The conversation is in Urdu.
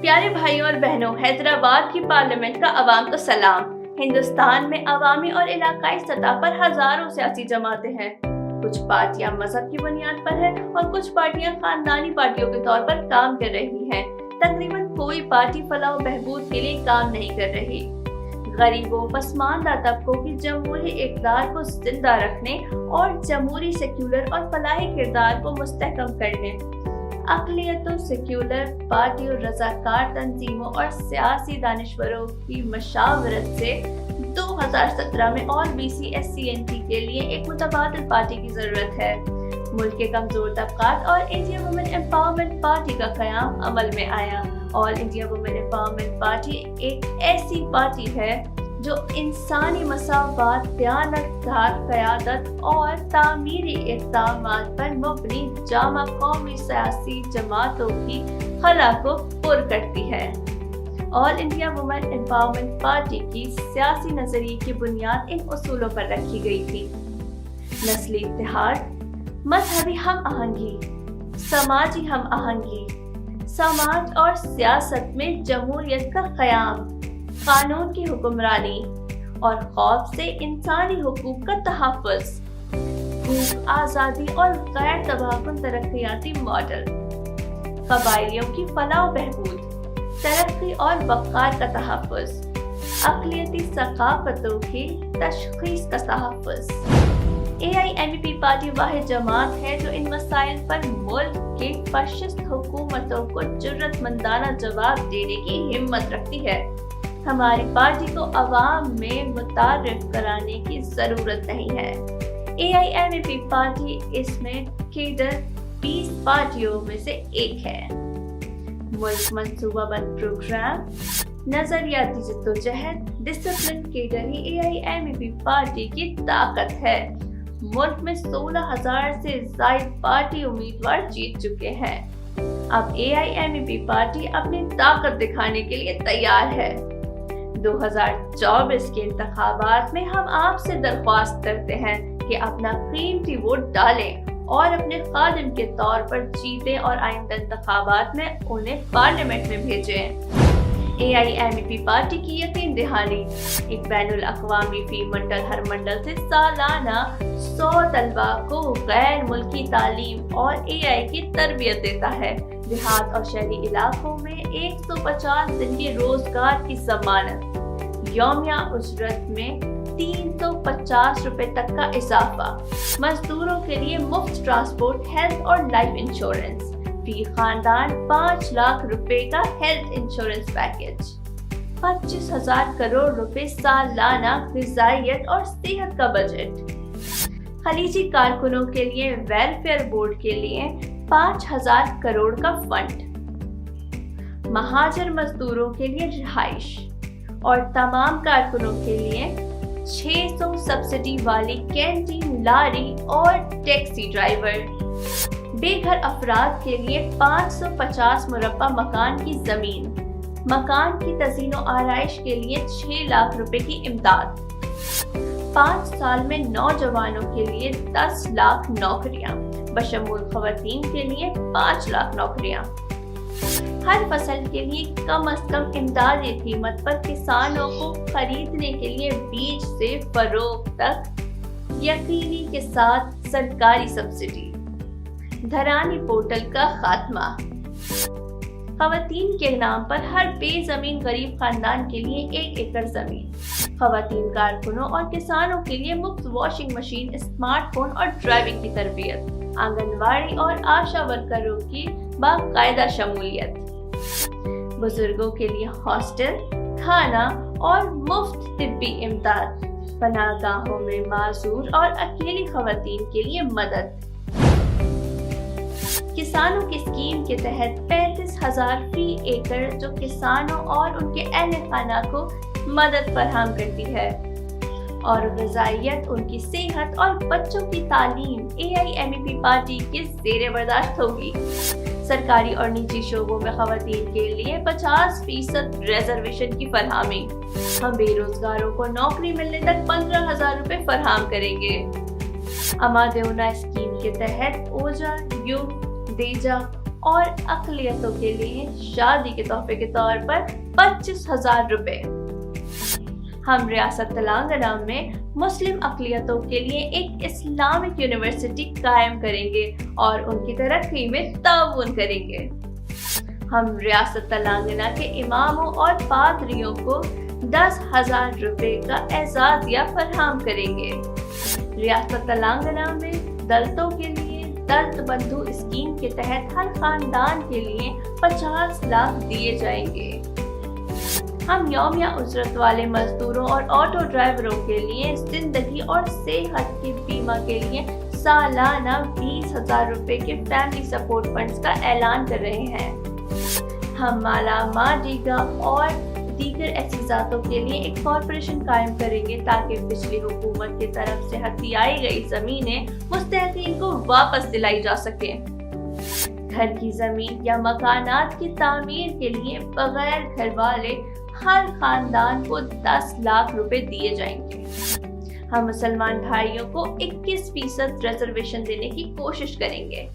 پیارے بھائیوں اور بہنوں، حیدرآباد کی پارلیمنٹ کا عوام کو سلام۔ ہندوستان میں عوامی اور علاقائی سطح پر ہزاروں سیاسی جماعتیں ہیں۔ کچھ پارٹیاں مذہب کی بنیاد پر ہیں اور کچھ پارٹیاں خاندانی پارٹیوں کے طور پر کام کر رہی ہیں۔ تقریباً کوئی پارٹی فلاح و بہبود کے لیے کام نہیں کر رہی۔ غریبوں، پسماندہ طبقوں کی جمہوری اقدار کو زندہ رکھنے اور جمہوری سیکولر اور فلاحی کردار کو مستحکم کرنے، اقلیتوں، سیکولر پارٹیوں، رضاکار تنظیموں اور سیاسی دانشوروں کی مشاورت سے 2017 میں اور BCSCNT کے لیے ایک متبادل پارٹی کی ضرورت ہے۔ ملک کے کمزور طبقات اور انڈیا وومن امپاورمنٹ پارٹی کا قیام عمل میں آیا۔ آل انڈیا وومن امپاورمنٹ پارٹی ایک ایسی پارٹی ہے جو انسانی مساوات، دیانتدار قیادت اور تعمیری اقدامات پر مبنی جامع قومی سیاسی جماعتوں کی خلا کو پر کرتی ہے۔ آل انڈیا وومن امپاورمنٹ پارٹی کی سیاسی نظریے کی بنیاد ان اصولوں پر رکھی گئی تھی: نسلی اتحاد، مذہبی ہم آہنگی، سماجی ہم آہنگی، سماج اور سیاست میں جمہوریت کا قیام، قانون کی حکمرانی اور خوف سے انسانی حقوق کا تحفظ، بھوک آزادی اور غیر تباہ کن ترقیاتی ماڈل، قبائلیوں کی فلاح و بہبود، ترقی اور وقار کا تحفظ، اقلیتی ثقافتوں کی تشخیص کا تحفظ۔ AIMP پارٹی واحد جماعت ہے جو ان مسائل پر ملک کے فاشسٹ حکومتوں کو جرأت مندانہ جواب دینے کی ہمت رکھتی ہے۔ ہماری پارٹی کو عوام میں متعارف کرانے کی ضرورت نہیں ہے۔ AIMP پارٹی اس میں کیڈر 20 پارٹیوں میں سے ایک ہے۔ ملک منصوبہ بند پروگرام، نظریاتی جدوجہد، ڈسپلن کیڈر ہی AIMP پارٹی کی طاقت ہے۔ ملک میں 16,000 سے زائد پارٹی امیدوار جیت چکے ہیں۔ اب AIMP پارٹی اپنی طاقت دکھانے کے لیے تیار ہے۔ 2024 کے انتخابات میں ہم آپ سے درخواست کرتے ہیں کہ اپنا قیمتی ووٹ ڈالیں اور اپنے خادم کے طور پر جیتیں اور آئندہ انتخابات میں انہیں پارلیمنٹ میں بھیجیں۔ AIMP پارٹی کی یقین دہانی: ایک بین الاقوامی فی منڈل ہر منڈل سے سالانہ 100 طلباء کو غیر ملکی تعلیم اور AI کی تربیت دیتا ہے۔ دیہات اور شہری علاقوں میں 150 دن کے روزگار کی ضمانت، یومیہ اجرت میں 350 روپے تک کا اضافہ، مزدوروں کے لیے مفت ٹرانسپورٹ، ہیلتھ اور لائف انشورنس، فی خاندان 5 لاکھ روپے کا ہیلتھ انشورنس پیکج، 25,000 کروڑ روپے سالانہ غذائیت اور صحت کا بجٹ، خلیجی کارکنوں کے لیے ویلفیئر بورڈ کے لیے 5,000 کروڑ کا فنڈ، مہاجر مزدوروں کے لیے رہائش اور تمام کارکنوں کے لیے 600 سبسڈی والی کینٹین، لاری اور ٹیکسی ڈرائیور، بے گھر افراد کے لیے 550 مربع مکان کی زمین، مکان کی تزئین و آرائش کے لیے 6 لاکھ روپے کی امداد، 5 سال میں نوجوانوں کے لیے 10 لاکھ نوکریاں، بشمول خواتین کے لیے 5 لاکھ نوکریاں، ہر فصل کے لیے کم از کم امدادی قیمت پر کسانوں کو خریدنے کے لیے بیج سے فروخت تک یقینی کے ساتھ سرکاری سبسڈی، دھرانی پورٹل کا خاتمہ، خواتین کے نام پر ہر بے زمین غریب خاندان کے لیے 1 ایکڑ زمین، خواتین کارکنوں اور کسانوں کے لیے مفت واشنگ مشین، اسمارٹ فون اور ڈرائیونگ کی تربیت، آنگن واڑی اور آشا ورکروں کی باقاعدہ شمولیت، بزرگوں کے لیے ہاسٹل، کھانا اور مفت طبی امداد، پناہ گاہوں میں معذور اور اکیلی خواتین کے لیے مدد۔ کسانوں کی اسکیم کے تحت 35,000 فی ایکڑ جو کسانوں اور ان کے اہل خانہ کو مدد فراہم کرتی ہے، اور غذائیت، ان کی صحت اور بچوں کی تعلیم AIMP پارٹی کے زیر برداشت ہوگی۔ سرکاری اور نجی شعبوں میں خواتین کے لیے 50% ریزرویشن کی فراہمی، ہم بے روزگاروں کو نوکری ملنے تک 15,000 روپے فراہم کریں گے۔ اما دیونا اسکیم کے تحت اوجا، یوگ، دیجا اور اقلیتوں کے لیے شادی کے تحفے کے طور پر 25,000 روپے۔ ہم ریاست تلنگانہ میں مسلم اقلیتوں کے لیے ایک اسلامک یونیورسٹی قائم کریں گے اور ان کی ترقی میں تعاون کریں گے۔ ہم ریاست تلنگانہ کے اماموں اور پادریوں کو 10,000 روپے کا اعزازیہ فراہم کریں گے۔ ریاست تلنگانہ میں دلتوں کے لیے دلت بندھو اسکیم کے تحت ہر خاندان کے لیے 50 لاکھ دیے جائیں گے۔ ہم یومیہ اجرت والے مزدوروں اور آٹو ڈرائیوروں کے لیے زندگی اور صحت کے بیمہ کے لیے سالانہ 20,000 روپے کے فیملی سپورٹ فنڈز کا اعلان کر رہے ہیں۔ ہم مالا ماڈیگا اور دیگر ایسی ذاتوں کے لیے ایک کارپوریشن قائم کریں گے تاکہ پچھلی حکومت کی طرف سے ہتھیائی گئی زمینیں مستحقین کو واپس دلائی جا سکیں۔ گھر کی زمین یا مکانات کی تعمیر کے لیے بغیر گھر والے ہر خاندان کو 10 لاکھ روپے دیے جائیں گے۔ ہم مسلمان بھائیوں کو 21% ریزرویشن دینے کی کوشش کریں گے۔